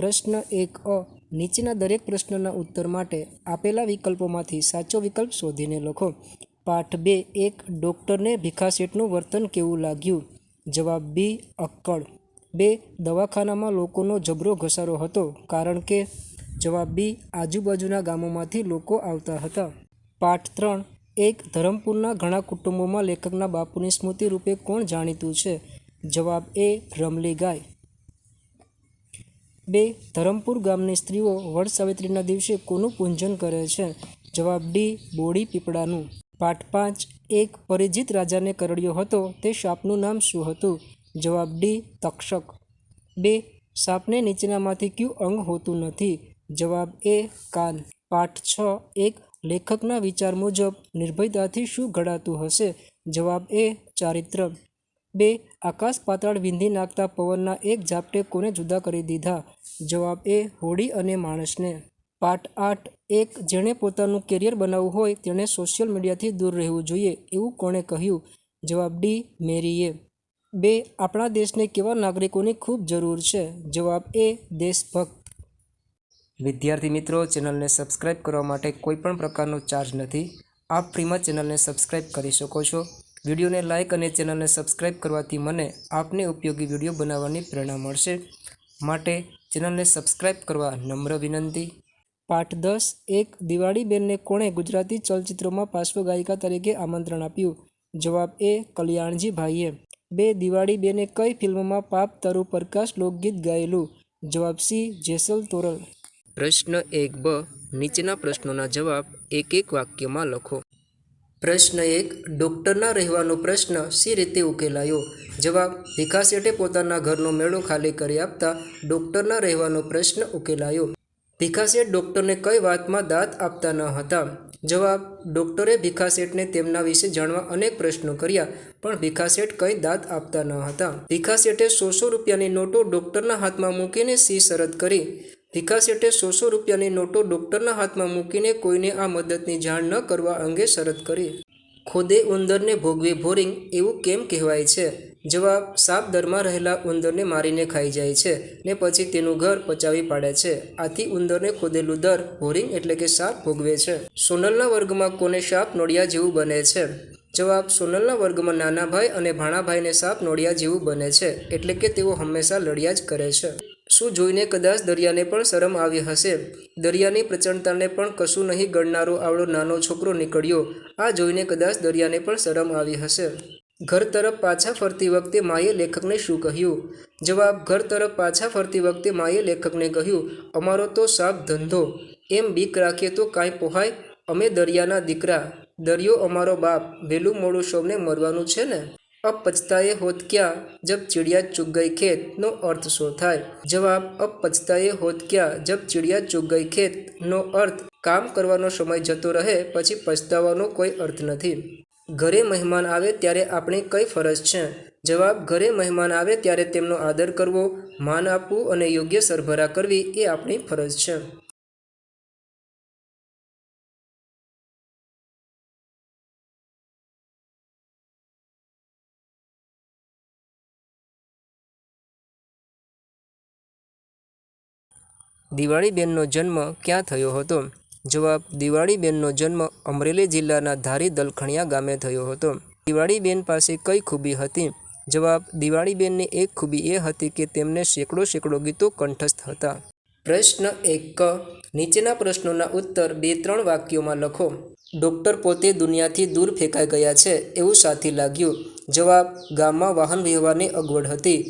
પ્રશ્ન 1 અ નીચેના દરેક પ્રશ્નના ઉત્તર માટે આપેલા વિકલ્પોમાંથી સાચો વિકલ્પ શોધીને લખો. પાઠ 2 1 ડૉક્ટરને ભીખાશેઠનું વર્તન કેવું લાગ્યું? જવાબ બી અક્કડ. 2 દવાખાનામાં લોકોનો જબરો ઘસારો હતો કારણ કે જવાબ બી આજુબાજુના ગામોમાંથી લોકો આવતા હતા. પાઠ 3 1 ધરમપુરના ઘણા કુટુંબોમાં લેખકના બાપુની સ્મૃતિ રૂપે કોણ જાણીતું છે? જવાબ એ રમલી ગાય. 2 ધરમપુર ગામની સ્ત્રીઓ વડ સાવિત્રીના દિવસે કોનું પૂજન કરે છે? જવાબ ડી બોડી પીપળાનું. પાઠ 5 1 પરિચિત રાજાને કરડ્યો હતો તે સાપનું નામ શું હતું? જવાબ ડી તક્ષક. 2 સાપને નીચેનામાંથી કયું અંગ હોતું નથી? જવાબ એ કાન. પાઠ 6 1 લેખકના વિચાર મુજબ નિર્ભયતાથી શું ઘડાતું હશે? જવાબ એ ચારિત્ર. 2 આકાશ પાતાળ વિંધી નાખતા પવનના એક ઝાપટે કોને જુદા કરી દીધા? જવાબ એ હોડી અને માણસને. પાઠ 8 1 જેણે પોતાનું કેરિયર બનાવવું હોય તેણે સોશિયલ મીડિયાથી દૂર રહેવું જોઈએ એવું કોણે કહ્યું? જવાબ ડી મેરીએ. 2 આપણા દેશને કેવા નાગરિકોની ખૂબ જરૂર છે? જવાબ એ દેશભક્ત. વિદ્યાર્થી મિત્રો, ચેનલને સબસ્ક્રાઇબ કરવા માટે કોઈ પણ પ્રકારનો ચાર્જ નથી. આપ ફ્રીમાં ચેનલને સબસ્ક્રાઇબ કરી શકો છો. વિડીયોને લાઇક અને ચેનલને સબસ્ક્રાઇબ કરવાથી મને આપને ઉપયોગી વિડીયો બનાવવાની પ્રેરણા મળશે. માટે ચેનલને સબસ્ક્રાઇબ કરવા નમ્ર વિનંતી. પાઠ 10 1 દિવાળીબેનને કોણે ગુજરાતી ચલચિત્રોમાં પાર્શ્વગાયિકા તરીકે આમંત્રણ આપ્યું? જવાબ એ કલ્યાણજીભાઈએ. 2 દિવાળીબેને કઈ ફિલ્મમાં પાપ તારું પ્રકાશ લોકગીત ગાયેલું? જવાબ સી જેસલ તોરલ. પ્રશ્ન 1 બ નીચેના પ્રશ્નોના જવાબ એક એક વાક્યમાં લખો. પ્રશ્ન 1 ડૉક્ટરના રહેવાનો પ્રશ્ન સી રીતે ઉકેલાયો? જવાબ ભીખાશેઠે પોતાના ઘરનો મેળો ખાલી કરી આપતા ડૉક્ટરના રહેવાનો પ્રશ્ન ઉકેલાયો. ભીખાશેઠ ડૉક્ટરને કઈ વાતમાં દાંત આપતા ન હતા? જવાબ ડૉક્ટરે ભીખાશેઠને તેમના વિશે જાણવા અનેક પ્રશ્નો કર્યા પણ ભીખાશેઠ કંઈ દાંત આપતા ન હતા. ભીખાશેઠે 100 રૂપિયાની નોટો ડૉક્ટરના હાથમાં મૂકીને સી શરત કરી? ભીખાશેઠે 100 રૂપિયાની નોટો ડૉક્ટરના હાથમાં મૂકીને કોઈને આ મદદની જાણ ન કરવા અંગે શરત કરી. ખોદે ઉંદરને ભોગવે ભોરિંગ એવું કેમ કહેવાય છે? જવાબ સાપ દરમાં રહેલા ઉંદરને મારીને ખાઈ જાય છે ને પછી તેનું ઘર પચાવી પાડે છે. આથી ઉંદરને ખોદેલું દર ભોરિંગ એટલે કે સાપ ભોગવે છે. સોનલના વર્ગમાં કોને સાપ નોળિયા જેવું બને છે? જવાબ સોનલના વર્ગમાં નાના ભાઈ અને ભાણા ભાઈને સાપ નોળિયા જેવું બને છે એટલે કે તેઓ હંમેશા લડ્યા જ કરે છે. શું જોઈને કદાચ દરિયાને પણ શરમ આવી હશે? દરિયાની પ્રચંડતાને પણ કશું નહીં ગણનારો આવડો નાનો છોકરો નીકળ્યો. આ જોઈને કદાચ દરિયાને પણ શરમ આવી હશે. ઘર તરફ પાછા ફરતી વખતે માએ લેખકને શું કહ્યું? જવાબ ઘર તરફ પાછા ફરતી વખતે માએ લેખકને કહ્યું, અમારો તો સાપ ધંધો, એમ બીક રાખીએ તો કાંઈ પોહાય, અમે દરિયાના દીકરા, દરિયો અમારો બાપ, વહેલું મોડું સૌને મરવાનું છે ને. અબ પછતાએ હોત ક્યા જબ ચિડિયા ચુગ ગઈ ખેત નો અર્થ શું થાય? જવાબ અબ પછતાએ હોત ક્યા જબ ચિડિયા ચુગ ગઈ ખેત નો અર્થ કામ કરવાનો સમય જતો રહે પછી પછતાવાનો કોઈ અર્થ નથી. ઘરે મહેમાન આવે ત્યારે આપણી કઈ ફરજ છે? જવાબ ઘરે મહેમાન આવે ત્યારે તેમનો આદર કરવો, માન આપવું અને યોગ્ય સરભરા કરવી એ આપણી ફરજ છે. દિવાળીબેનનો જન્મ ક્યાં થયો હતો? જવાબ દિવાળીબેનનો જન્મ અમરેલી જિલ્લાના ધારી દલખણીયા ગામે થયો હતો. દિવાળીબેન પાસે કઈ ખૂબી હતી? જવાબ દિવાળીબેનની એક ખૂબી એ હતી કે તેમને સેંકડો ગીતો કંઠસ્થ હતા. પ્રશ્ન 1 ક નીચેના પ્રશ્નોના ઉત્તર 2-3 વાક્યોમાં લખો. ડૉક્ટર પોતે દુનિયાથી દૂર ફેંકાઈ ગયા છે એવું સાથી લાગ્યું? જવાબ ગામમાં વાહન વ્યવહારની અગવડ હતી.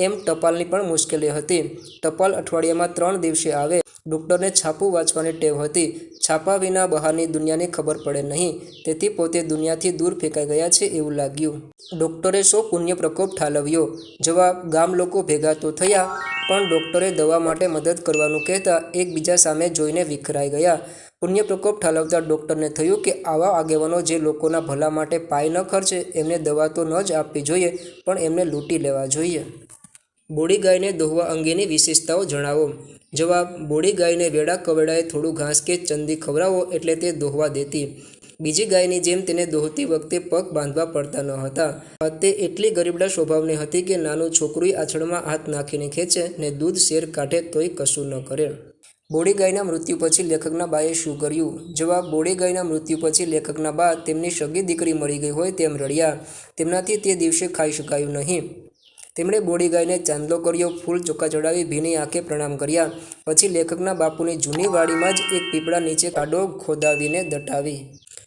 એમ ટપાલની પણ મુશ્કેલી હતી. ટપાલ અઠવાડિયામાં 3 દિવસે આવે. ડૉક્ટરને છાપું વાંચવાની ટેવ હતી. છાપા વિના બહારની દુનિયાની ખબર પડે નહીં. તેથી પોતે દુનિયાથી દૂર ફેંકાઈ ગયા છે એવું લાગ્યું. ડૉક્ટરે શો પુણ્ય પ્રકોપ ઠાલવ્યો? જવાબ ગામ લોકો ભેગા તો થયા પણ ડૉક્ટરે દવા માટે મદદ કરવાનું કહેતા એકબીજા સામે જોઈને વિખરાઈ ગયા. પુણ્ય પ્રકોપ ઠાલવતા ડૉક્ટરને થયું કે આવા આગેવાનો જે લોકોના ભલા માટે પાય ન ખર્ચે એમને દવા તો ન જ આપવી જોઈએ પણ એમને લૂંટી લેવા જોઈએ. બોડી ગાયને દોહવા અંગેની વિશેષતાઓ જણાવો. જવાબ બોડી ગાયને વેળા કવેળાએ થોડું ઘાસ કે ચંદી ખવડાવો એટલે તે દોહવા દેતી. બીજી ગાયની જેમ તેને દોહતી વખતે પગ બાંધવા પડતા ન હતા. તે એટલી ગરીબડા સ્વભાવની હતી કે નાનું છોકરું આંચળમાં હાથ નાખીને ખેંચે ને દૂધ શેર કાઢે તોય કશું ન કરે. બોડી ગાયના મૃત્યુ પછી લેખકના બાએ શું કર્યું? જવાબ: બોડી ગાયના મૃત્યુ પછી લેખકના બા તેમની સગી દીકરી મરી ગઈ હોય તેમ રડ્યા. તેમનાથી તે દિવસે ખાઈ શકાયું નહીં. તેમણે બોડી ગાયને ચાંદલો કર્યો, ફૂલ ચોખા ચડાવી ભીની આંખે પ્રણામ કર્યા. પછી લેખકના બાપુની જૂની વાડીમાં જ એક પીપળા નીચે ખાડો ખોદાવીને દટાવી.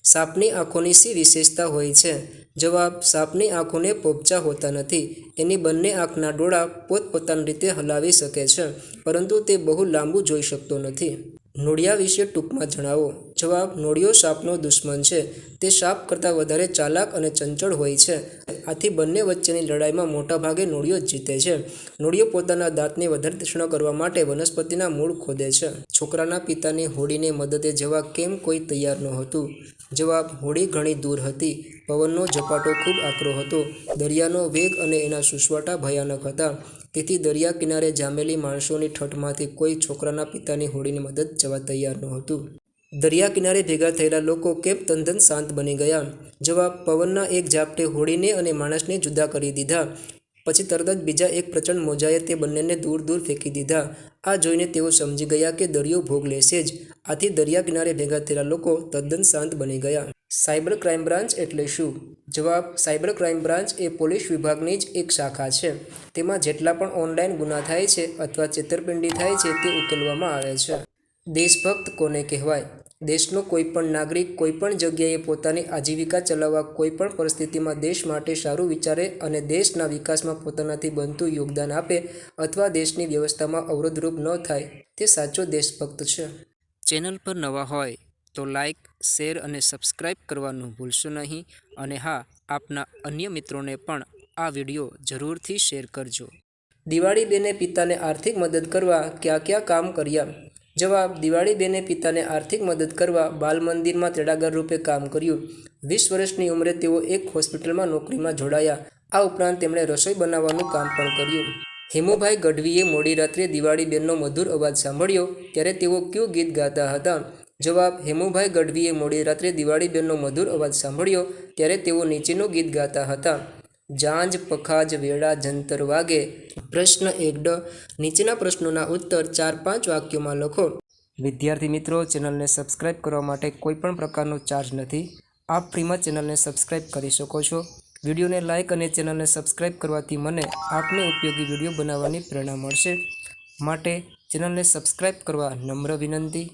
સાપની આંખોની શી વિશેષતા હોય છે? જવાબ: સાપની આંખોને પોપચા હોતા નથી. એની બંને આંખના ડોળા પોતપોતાની રીતે હલાવી શકે છે, પરંતુ તે બહુ લાંબુ જોઈ શકતો નથી. નોળિયા વિશે ટૂંકમાં જણાવો. જવાબ: નોળિયો સાપનો દુશ્મન છે. તે સાપ કરતાં વધારે ચાલાક અને ચંચળ હોય છે. આથી બંને વચ્ચેની લડાઈમાં મોટાભાગે નોળિયો જ જીતે છે. નોળિયો પોતાના દાંતને વધારે તીક્ષ્ણ કરવા માટે વનસ્પતિના મૂળ ખોદે છે. છોકરાના પિતાની હોડીને મદદે જવા કેમ કોઈ તૈયાર નહોતું? જવાબ: હોડી ઘણી દૂર હતી. પવનનો ઝપાટો ખૂબ આકરો હતો. દરિયાનો વેગ અને એના સુસવાટા ભયાનક હતા. તેથી દરિયા કિનારે જામેલી માણસોની ઠઠમાંથી કોઈ છોકરાના પિતાની હોડીની મદદ જવા તૈયાર નહોતું. દરિયા કિનારે ભેગા થયેલા લોકો કેમ તદ્દન શાંત બની ગયા? જવાબ: પવનના એક ઝાપટે હોડીને અને માણસને જુદા કરી દીધા. પછી તરત જ બીજા એક પ્રચંડ મોજાએ તે બંનેને દૂર દૂર ફેંકી દીધા. આ જોઈને તેઓ સમજી ગયા કે દરિયો ભોગ લેશે જ. આથી દરિયા કિનારે ભેગા થયેલા લોકો તદ્દન શાંત બની ગયા. સાયબર ક્રાઇમ બ્રાન્ચ એટલે શું? જવાબ: સાયબર ક્રાઇમ બ્રાન્ચ એ પોલીસ વિભાગની જ એક શાખા છે. તેમાં જેટલા પણ ઓનલાઈન ગુના થાય છે અથવા છેતરપિંડી થાય છે તે ઉકેલવામાં આવે છે. દેશભક્ત કોને કહેવાય? દેશનો કોઈપણ નાગરિક કોઈપણ જગ્યાએ પોતાની આજીવિકા ચલાવવા કોઈપણ પરિસ્થિતિમાં દેશ માટે સારું વિચારે અને દેશના વિકાસમાં પોતાનાથી બનતું યોગદાન આપે અથવા દેશની વ્યવસ્થામાં અવરોધરૂપ ન થાય તે સાચો દેશભક્ત છે. ચેનલ પર નવા હોય તો લાઇક, શેર અને સબસ્ક્રાઇબ કરવાનું ભૂલશો નહીં. અને હા, આપના અન્ય મિત્રોને પણ આ વિડીયો જરૂરથી શેર કરજો. દિવાળીબેને પિતાને આર્થિક મદદ કરવા કયા કયા કામ કર્યા? જવાબ: દિવાળીબેને પિતાને આર્થિક મદદ કરવા બાલ મંદિરમાં તેડાગર રૂપે કામ કર્યું. 20 વર્ષની ઉંમરે તેઓ એક હોસ્પિટલમાં નોકરીમાં જોડાયા. આ ઉપરાંત તેમણે રસોઈ બનાવવાનું કામ પણ કર્યું. હેમુભાઈ ગઢવીએ મોડી રાત્રે દિવાળીબેનનો મધુર અવાજ સાંભળ્યો ત્યારે તેઓ કયું ગીત ગાતા હતા? જવાબ: હેમુભાઈ ગઢવીએ મોડી રાત્રે દિવાળીબેનનો મધુર અવાજ સાંભળ્યો ત્યારે તેઓ નીચેનું ગીત ગાતા હતા: જાંજ પખાજ વેળા જંતર વાગે. પ્રશ્ન 1ડ. નીચેના પ્રશ્નોના ઉત્તર 4-5 વાક્યોમાં લખો. વિદ્યાર્થી મિત્રો, ચેનલને સબસ્ક્રાઇબ કરવા માટે કોઈપણ પ્રકારનો ચાર્જ નથી. આપ ફ્રીમાં ચેનલને સબસ્ક્રાઇબ કરી શકો છો. વિડીયોને લાઇક અને ચેનલને સબસ્ક્રાઇબ કરવાથી મને આપને ઉપયોગી વિડીયો બનાવવાની પ્રેરણા મળશે. માટે ચેનલને સબસ્ક્રાઇબ કરવા નમ્ર વિનંતી.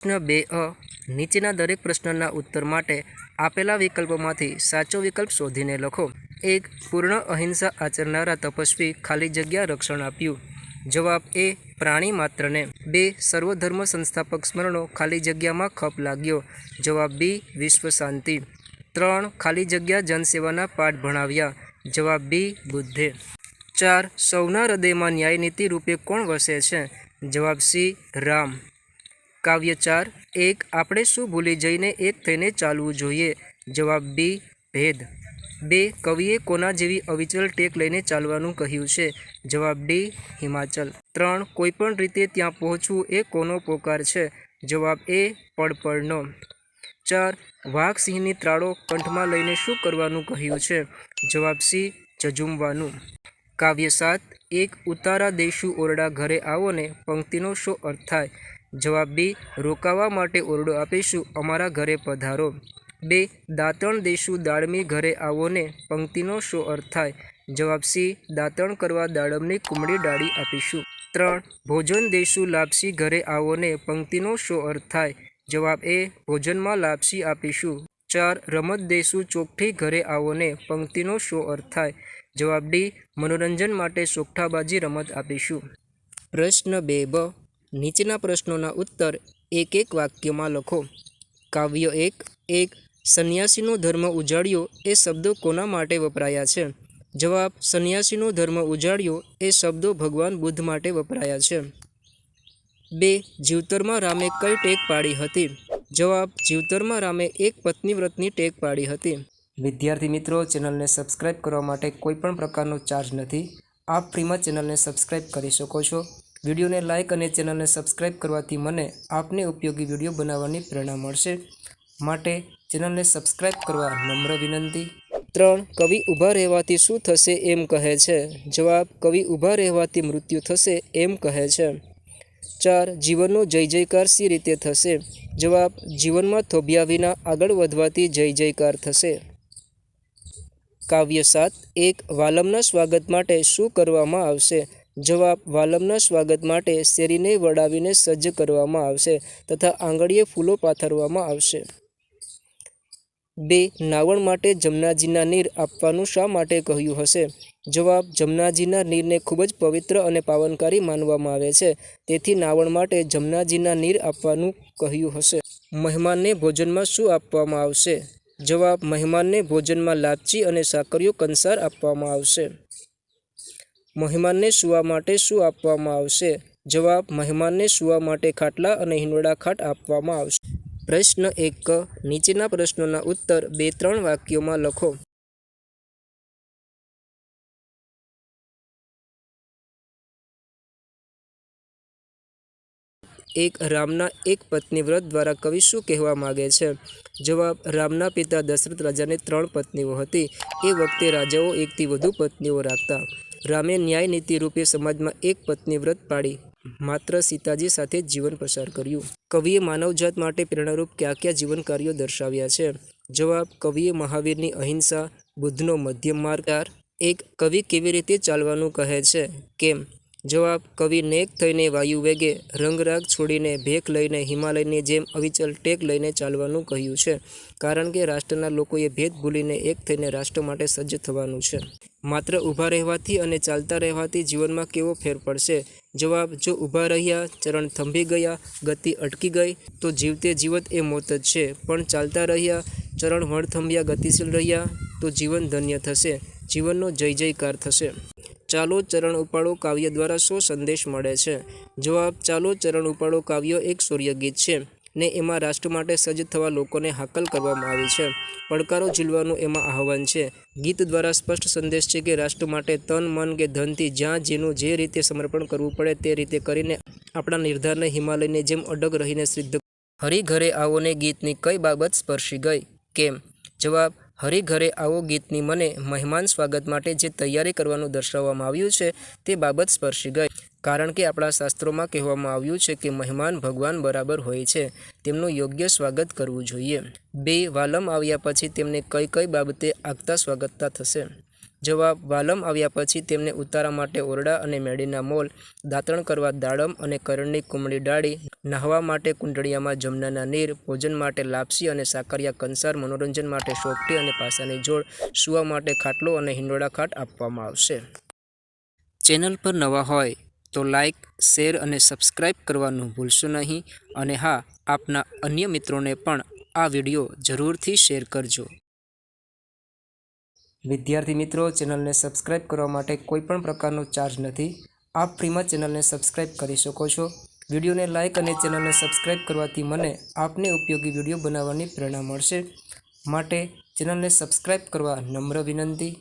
પ્રશ્ન 2a. નીચેના દરેક પ્રશ્નના ઉત્તર માટે આપેલા વિકલ્પોમાંથી સાચો વિકલ્પ શોધીને લખો. 1. પૂર્ણ અહિંસા આચરનારા તપસ્વી ખાલી જગ્યા રક્ષણ આપ્યું. જવાબ એ. પ્રાણી માત્રને. 2. સર્વધર્મ સંસ્થાપક સ્મરણો ખાલી જગ્યામાં ખપ લાગ્યો. જવાબ બી. વિશ્વ શાંતિ. 3. ખાલી જગ્યા જનસેવાના પાઠ ભણાવ્યા. જવાબ બી. બુદ્ધે. 4. સૌના હૃદયમાં ન્યાયનીતિ રૂપે કોણ વસે છે? જવાબ સી. રામ. કાવ્ય 4. 1. આપણે શું ભૂલી જઈને એક થઈને ચાલવું જોઈએ? જવાબ બી. ભેદ. 2. કવિએ કોના જેવી અવિચલ ટેક લઈને ચાલવાનું કહ્યું છે? જવાબ ડી. હિમાચલ. 3. કોઈપણ રીતે ત્યાં પહોંચવું એ કોનો પોકાર છે? જવાબ એ. પડપળનો. 4. વાઘ સિંહની ત્રાળો કંઠમાં લઈને શું કરવાનું કહ્યું છે? જવાબ સી. ઝઝૂમવાનું. કાવ્ય 7. એક ઉતારા દઈશું ઓરડા ઘરે આવો ને પંક્તિનો શો અર્થ થાય? જવાબ બી. રોકાવા માટે ઓરડો આપીશું અમારા ઘરે પધારો. 2. દાંતણ દઈશું દાડમી ઘરે આવો ને પંક્તિનો શો અર્થ થાય? જવાબ સી. દાંતણ કરવા દાડમની કુમળી ડાળી આપીશું. 3. ભોજન દઈશું લાપસી ઘરે આવો ને પંક્તિનો શો અર્થ થાય? જવાબ એ. ભોજનમાં લાપસી આપીશું. 4. રમત દઈશું ચોકઠી ઘરે આવો ને પંક્તિનો શો અર્થ થાય? જવાબ ડી. મનોરંજન માટે સોગઠાબાજી રમત આપીશું. પ્રશ્ન 2બ. નીચેના પ્રશ્નોના ઉત્તર એક એક વાક્યમાં લખો. કાવ્ય 1. એક સંન્યાસીનો ધર્મ ઉજાડ્યો એ શબ્દો કોના માટે વપરાયા છે? જવાબ. સંન્યાસીનો ધર્મ ઉજાડ્યો એ શબ્દો ભગવાન બુદ્ધ માટે વપરાયા છે. 2. જીવતરમાં રામે કઈ ટેક પાડી હતી? જવાબ. જીવતરમાં રામે એક પત્ની વ્રતની ટેક પાડી હતી. વિદ્યાર્થી મિત્રો, ચેનલને સબસ્ક્રાઇબ કરવા માટે કોઈપણ પ્રકારનો ચાર્જ નથી. આપ ફ્રીમાં ચેનલને સબસ્ક્રાઇબ કરી શકો છો. વિડીયોને લાઇક અને ચેનલને સબસ્ક્રાઇબ કરવાથી મને આપને ઉપયોગી વિડીયો બનાવવાની પ્રેરણા મળશે. માટે ચેનલને સબસ્ક્રાઇબ કરવા નમ્ર વિનંતી. 3. કવિ ઊભા રહેવાથી શું થશે એમ કહે છે? જવાબ. કવિ ઊભા રહેવાથી મૃત્યુ થશે એમ કહે છે. 4. જીવનનો જય જયકાર સી રીતે થશે? જવાબ. જીવનમાં થોભ્યા વિના આગળ વધવાથી જય જયકાર થશે. કાવ્ય 7. એક વાલમના સ્વાગત માટે શું કરવામાં આવશે? જવાબ. વાલમના સ્વાગત માટે શેરીને વડાવીને સજ્જ કરવામાં આવશે તથા આંગળીએ ફૂલો પાથરવામાં આવશે. 2. નાવણ માટે જમનાજીના નીર આપવાનું શા માટે કહ્યું હશે? જવાબ. જમનાજીના નીરને ખૂબ જ પવિત્ર અને પાવનકારી માનવામાં આવે છે, તેથી નાવણ માટે જમનાજીના નીર આપવાનું કહ્યું હશે. મહેમાનને ભોજનમાં શું આપવામાં આવશે? જવાબ. મહેમાનને ભોજનમાં લાપસી અને સાકરિયો કંસાર આપવામાં આવશે. મહેમાનને સૂવા માટે શું આપવામાં આવશે? જવાબ. મહેમાનને સૂવા માટે ખાટલા અને હિંડોળા ખાટ આપવામાં આવશે. પ્રશ્ન 1. નીચેના પ્રશ્નોના ઉત્તર 2-3 વાક્યોમાં લખો. એક રામના એક પત્ની વ્રત દ્વારા કવિ શું કહેવા માગે છે? જવાબ. રામના પિતા દશરથ રાજાને 3 પત્નીઓ હતી. એ વખતે રાજાઓ એકથી વધુ પત્નીઓ રાખતા. રામે ન્યાય નીતિ રૂપે સમાજમાં એક પત્ની વ્રત પાડી માત્ર સીતાજી સાથે જીવન પસાર કર્યું. કવિએ માનવજાત માટે પ્રેરણારૂપ કયા કયા જીવન કાર્યો દર્શાવ્યા છે? જવાબ. કવિએ મહાવીરની અહિંસા, બુદ્ધનો મધ્યમ માર્ગ. 1. કવિ કેવી રીતે ચાલવાનું કહે છે? કેમ? જવાબ. કવિ નેક થઈને વાયુ વેગે રંગરાગ છોડીને ભેખ લઈને હિમાલયની જેમ અવિચલ ટેક લઈને ચાલવાનું કહ્યું છે, કારણ કે રાષ્ટ્રના લોકોએ ભેદ ભૂલીને એક થઈને રાષ્ટ્ર માટે સજ્જ થવાનું છે. માત્ર ઊભા રહેવાથી અને ચાલતા રહેવાથી જીવનમાં કેવો ફેર પડશે? જવાબ. જો ઊભા રહ્યા, ચરણ થંભી ગયા, ગતિ અટકી ગઈ તો જીવતે જીવત એ મોત જ છે, પણ ચાલતા રહ્યા, ચરણ વણથંભ્યા, ગતિશીલ રહ્યા તો જીવન ધન્ય થશે, જીવનનો જય જયકાર થશે. ચાલો ચરણ ઉપાડો કાવ્ય દ્વારા શો સંદેશ મળે છે? જવાબ. ચાલો ચરણ ઉપાડો કાવ્ય એક સૂર્યગીત છે ને એમાં રાષ્ટ્ર માટે સજ્જ થવા લોકોને હાકલ કરવામાં આવી છે. પડકારો ઝીલવાનું એમાં આહવાન છે. ગીત દ્વારા સ્પષ્ટ સંદેશ છે કે રાષ્ટ્ર માટે તન, મન કે ધનથી જ્યાં જેનું જે રીતે સમર્પણ કરવું પડે તે રીતે કરીને આપણા નિર્ધારને હિમાલયની જેમ અડગ રહીને સિદ્ધ. હરી ઘરે આવોને ગીતની કઈ બાબત સ્પર્શી ગઈ? કેમ? જવાબ. હરી ઘરે આવો ગીતની મને મહેમાન સ્વાગત માટે જે તૈયારી કરવાનું દર્શાવવામાં આવ્યું છે તે બાબત સ્પર્શી ગઈ, કારણ કે આપણા શાસ્ત્રોમાં કહેવામાં આવ્યું છે કે મહેમાન ભગવાન બરાબર હોય છે, તેમનું યોગ્ય સ્વાગત કરવું જોઈએ. 2. વાલમ આવ્યા પછી તેમને કઈ કઈ બાબતે આગતા સ્વાગતતા થશે? જવાબ. વાલમ આવ્યા પછી તેમને ઉતારા માટે ઓરડા અને મેડીના મોલ, દાંતણ કરવા દાડમ અને કરણની કુમળી ડાળી, નહાવા માટે કુંડળિયામાં જમનાના નીર, ભોજન માટે લાપસી અને સાકરિયા કંસાર, મનોરંજન માટે સોગઠી અને પાસાની જોડ, સૂવા માટે ખાટલો અને હિંડોળા ખાટ આપવામાં આવશે. ચેનલ પર નવા હોય તો લાઇક, શેર અને સબસ્ક્રાઇબ કરવાનું ભૂલશો નહીં, અને હા, આપના અન્ય મિત્રોને પણ આ વિડીયો જરૂરથી શેર કરજો. વિદ્યાર્થી મિત્રો, ચેનલને સબસ્ક્રાઇબ કરવા માટે કોઈપણ પ્રકારનો ચાર્જ નથી. આપ ફ્રીમાં ચેનલને સબસ્ક્રાઇબ કરી શકો છો. વિડીયોને લાઇક અને ચેનલને સબસ્ક્રાઇબ કરવાથી મને આપને ઉપયોગી વિડીયો બનાવવાની પ્રેરણા મળશે. માટે ચેનલને સબસ્ક્રાઈબ કરવા નમ્ર વિનંતી.